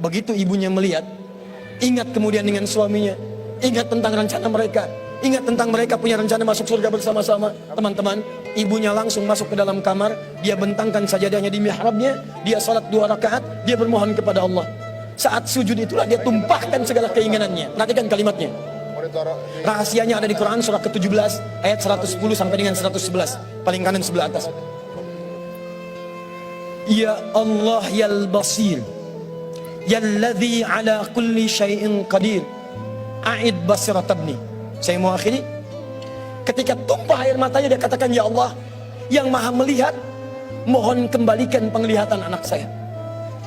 Begitu ibunya melihat, ingat kemudian dengan suaminya, ingat tentang rencana mereka, ingat tentang mereka punya rencana masuk surga bersama-sama. Teman-teman, ibunya langsung masuk ke dalam kamar, dia bentangkan sajadahnya di mihrabnya, dia salat 2 rakaat, dia bermohon kepada Allah. Saat sujud itulah dia tumpahkan segala keinginannya. Perhatikan kalimatnya. Rahasianya ada di Quran surah ke-17 ayat 110 sampai dengan 111, paling kanan sebelah atas. Ya Allah yal basir, yalladzi ala kulli syai'in qadir, a'id basirat ibni. Saya mau akhiri. Ketika tumpah air matanya dia katakan, ya Allah yang maha melihat, mohon kembalikan penglihatan anak saya.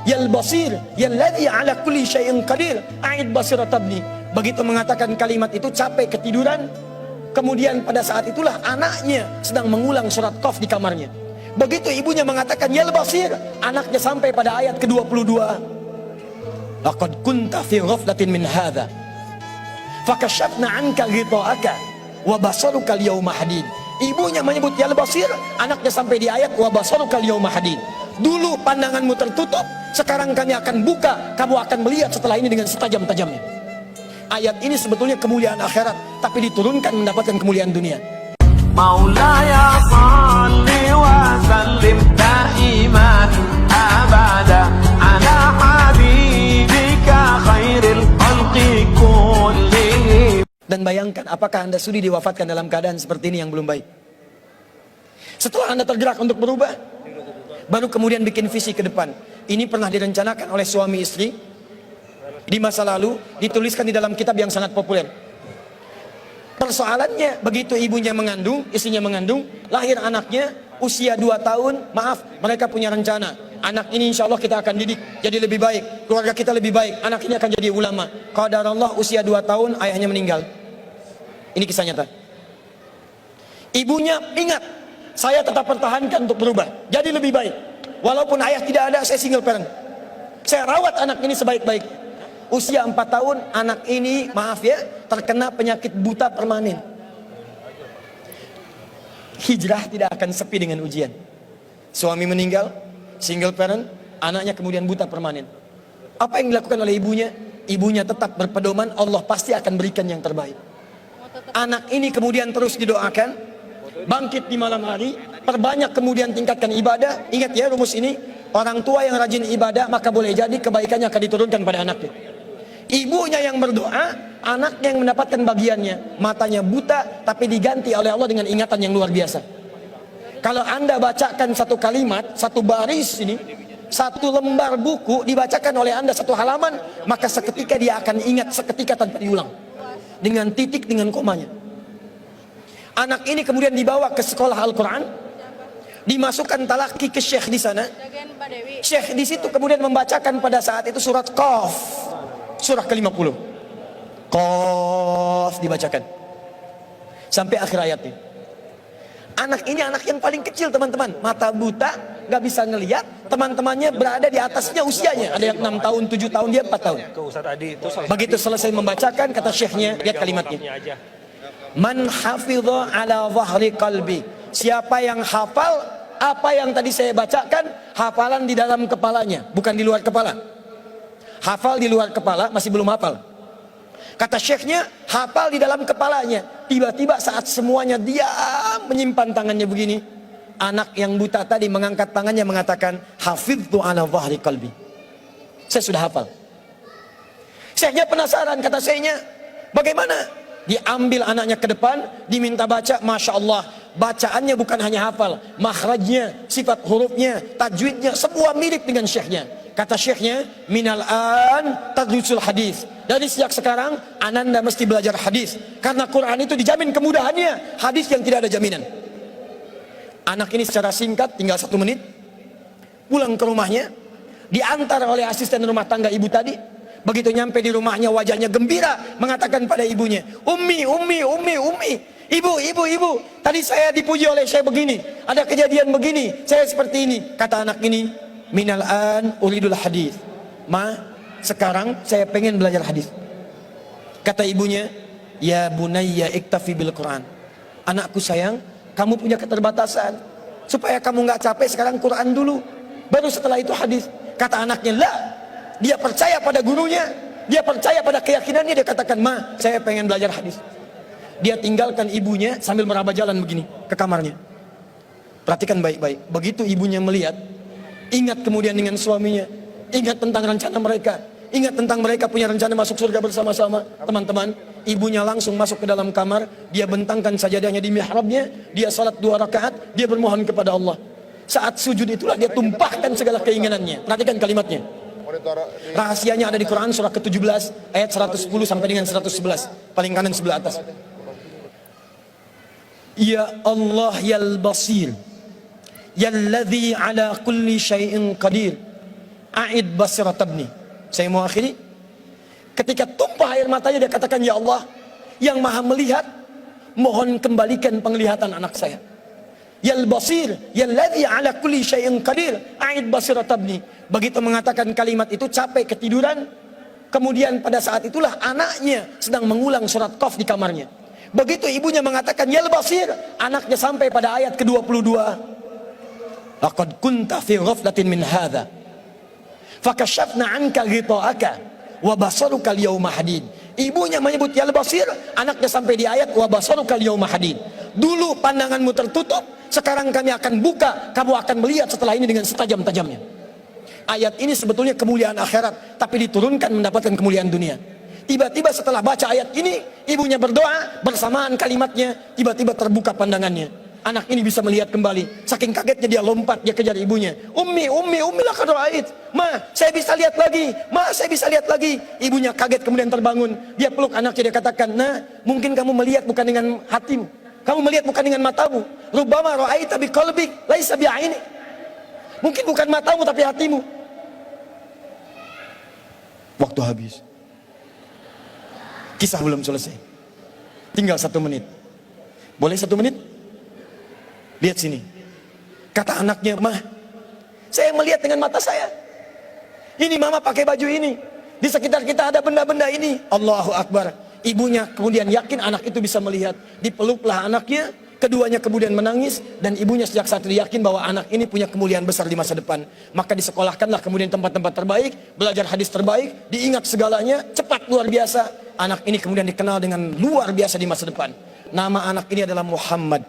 Yal basir, yalladzi ala kulli syai'in qadir, a'id basirat ibni. Begitu mengatakan kalimat itu capek ketiduran. Kemudian pada saat itulah anaknya sedang mengulang surat Qaf di kamarnya. Begitu ibunya mengatakan ya al-basir, anaknya sampai pada ayat ke-22. Laqad kunta fi ghaflatin min hadza fakashafna 'anka ghita'aka wa basaruka al-yawma hadid. Ibunya menyebut ya al-basir, anaknya sampai di ayat wa basaruka al-yawma hadid. Dulu pandanganmu tertutup, sekarang kami akan buka, kamu akan melihat setelah ini dengan setajam-tajamnya. Ayat ini sebetulnya kemuliaan akhirat, tapi diturunkan mendapatkan kemuliaan dunia. Maulaya salli wa sallim daiman abada ala habibika khairil khalqi kullihim. Dan bayangkan, apakah Anda sudi diwafatkan dalam keadaan seperti ini yang belum baik? Setelah Anda tergerak untuk berubah, baru kemudian bikin visi ke depan. Ini pernah direncanakan oleh suami istri di masa lalu, dituliskan di dalam kitab yang sangat populer. Persoalannya, begitu ibunya mengandung, istrinya mengandung, lahir anaknya usia 2 tahun, maaf, mereka punya rencana. Anak ini insya Allah kita akan didik jadi lebih baik, keluarga kita lebih baik, anak ini akan jadi ulama. Qadarullah usia 2 tahun, ayahnya meninggal. Ini kisah nyata. Ibunya ingat, saya tetap pertahankan untuk berubah, jadi lebih baik. Walaupun ayah tidak ada, saya single parent. Saya rawat anak ini sebaik-baik. Usia 4 tahun, anak ini, maaf ya, terkena penyakit buta permanen. Hijrah tidak akan sepi dengan ujian. Suami meninggal, single parent, anaknya kemudian buta permanen. Apa yang dilakukan oleh ibunya? Ibunya tetap berpedoman, Allah pasti akan berikan yang terbaik. Anak ini kemudian terus didoakan, bangkit di malam hari, perbanyak kemudian tingkatkan ibadah. Ingat ya rumus ini, orang tua yang rajin ibadah maka boleh jadi kebaikannya akan diturunkan pada anaknya. Ibunya yang berdoa, anaknya yang mendapatkan bagiannya. Matanya buta tapi diganti oleh Allah dengan ingatan yang luar biasa. Kalau Anda bacakan satu kalimat, satu baris ini, satu lembar buku dibacakan oleh Anda satu halaman, maka seketika dia akan ingat seketika tanpa diulang, dengan titik, dengan komanya. Anak ini kemudian dibawa ke sekolah Al-Quran, dimasukkan talaki ke syekh di sana. Syekh di situ kemudian membacakan pada saat itu surat Qaf, surah ke-50. Qaf dibacakan sampai akhir ayatnya. Anak ini anak yang paling kecil teman-teman, mata buta, gak bisa ngelihat. Teman-temannya berada di atasnya usianya, ada yang 6 tahun, 7 tahun, dia 4 tahun. Begitu selesai membacakan, kata syekhnya, lihat kalimatnya, man hafidha ala zahri qalbi, siapa yang hafal apa yang tadi saya bacakan, hafalan di dalam kepalanya, bukan di luar kepala. Hafal di luar kepala masih belum hafal. Kata syekhnya, hafal di dalam kepalanya. Tiba-tiba saat semuanya diam menyimpan tangannya begini, anak yang buta tadi mengangkat tangannya mengatakan, hafidtu ala zahri qalbi, saya sudah hafal. Syekhnya penasaran, kata syekhnya, bagaimana? Diambil anaknya ke depan, diminta baca, Masya Allah, bacaannya bukan hanya hafal, makhrajnya, sifat hurufnya, tajwidnya, semua mirip dengan syekhnya. Kata syekhnya, minal an tadrusul hadis, dari sejak sekarang ananda mesti belajar hadis, karena Quran itu dijamin kemudahannya, hadis yang tidak ada jaminan. Anak ini secara singkat, tinggal 1 menit, pulang ke rumahnya, diantar oleh asisten rumah tangga ibu tadi. Begitu nyampe di rumahnya, wajahnya gembira, mengatakan pada ibunya, Ummi, ibu, tadi saya dipuji oleh saya begini, ada kejadian begini, saya seperti ini. Kata anak ini, minal an uridul hadis, ma, sekarang saya pengen belajar hadis. Kata ibunya, ya bunayya iktafi bil Quran, anakku sayang, kamu punya keterbatasan, supaya kamu nggak capek sekarang Quran dulu, baru setelah itu hadis. Kata anaknya, lah, dia percaya pada gurunya, dia percaya pada keyakinannya, dia katakan, "Ma, saya pengen belajar hadis." Dia tinggalkan ibunya sambil meraba jalan begini ke kamarnya. Perhatikan baik-baik. Begitu ibunya melihat, ingat kemudian dengan suaminya, ingat tentang rencana mereka, ingat tentang mereka punya rencana masuk surga bersama-sama. Teman-teman, ibunya langsung masuk ke dalam kamar, dia bentangkan sajadahnya di mihrabnya, dia salat 2 rakaat, dia bermohon kepada Allah. Saat sujud itulah dia tumpahkan segala keinginannya. Perhatikan kalimatnya. Rahasianya ada di Quran surah ke-17 ayat 110 sampai dengan 111, paling kanan sebelah atas. Ya Allah yal basir, yalladzi ala kulli syai'in qadir, a'id basirat ibni. Saya mau akhiri. Ketika tumpah air matanya dia katakan, "Ya Allah yang maha melihat, mohon kembalikan penglihatan anak saya." Yal basir, yalladzi ala kulli syai'in qadir, a'id basirat ibni. Begitu mengatakan kalimat itu capek ketiduran. Kemudian pada saat itulah anaknya sedang mengulang surat Qaf di kamarnya. Begitu ibunya mengatakan yal basir, anaknya sampai pada ayat ke-22. Laqad kunta fi ghaflatin min hadza fakashafna 'anka ghita'aka wa basaruka al-yawma hadid. Ibunya menyebut yal basir, anaknya sampai di ayat wa basaruka al-yawma hadid. Dulu pandanganmu tertutup, sekarang kami akan buka, kamu akan melihat setelah ini dengan setajam-tajamnya. Ayat ini sebetulnya kemuliaan akhirat, tapi diturunkan mendapatkan kemuliaan dunia. Tiba-tiba setelah baca ayat ini, ibunya berdoa, bersamaan kalimatnya, tiba-tiba terbuka pandangannya. Anak ini bisa melihat kembali. Saking kagetnya dia lompat, dia kejar ibunya. Ummi laqad ra'ait. Ma, saya bisa lihat lagi. Ma, saya bisa lihat lagi. Ibunya kaget kemudian terbangun. Dia peluk anaknya, dia katakan, "Nah, mungkin kamu melihat bukan dengan hatimu. Kamu melihat bukan dengan matamu. Rubbama ra'aita biqalbik, laisa bi'ainik." Mungkin bukan matamu tapi hatimu. Waktu habis. Kisah belum selesai. Tinggal 1 menit. Boleh 1 menit? Lihat sini. Kata anaknya, "Mah, saya melihat dengan mata saya. Ini mama pakai baju ini. Di sekitar kita ada benda-benda ini." Allahu Akbar. Ibunya kemudian yakin anak itu bisa melihat. Dipeluklah anaknya. Keduanya kemudian menangis. Dan ibunya sejak saat itu yakin bahwa anak ini punya kemuliaan besar di masa depan. Maka disekolahkanlah kemudian tempat-tempat terbaik. Belajar hadis terbaik. Diingat segalanya. Cepat luar biasa. Anak ini kemudian dikenal dengan luar biasa di masa depan. Nama anak ini adalah Muhammad.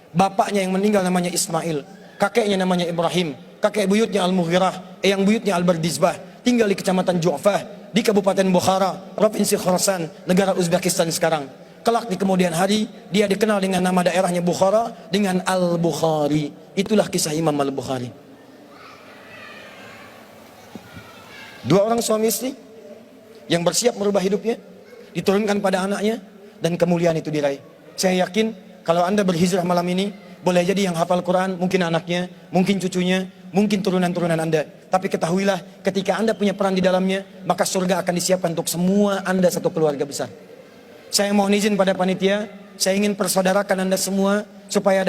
Bapaknya yang meninggal namanya Ismail. Kakeknya namanya Ibrahim. Kakek buyutnya Al-Mughirah. Eyang buyutnya Al-Bardizbah. Tinggal di kecamatan Ju'fah, di Kabupaten Bukhara, Provinsi Khorasan, negara Uzbekistan sekarang. Kelak di kemudian hari, dia dikenal dengan nama daerahnya Bukhara, dengan Al-Bukhari. Itulah kisah Imam Al-Bukhari. 2 orang suami istri yang bersiap merubah hidupnya, diturunkan pada anaknya, dan kemuliaan itu diraih. Saya yakin kalau Anda berhijrah malam ini, boleh jadi yang hafal Quran mungkin anaknya, mungkin cucunya, mungkin turunan-turunan Anda. Tapi ketahuilah, ketika Anda punya peran di dalamnya, maka surga akan disiapkan untuk semua Anda satu keluarga besar. Saya mohon izin pada panitia, saya ingin persaudarakan Anda semua supaya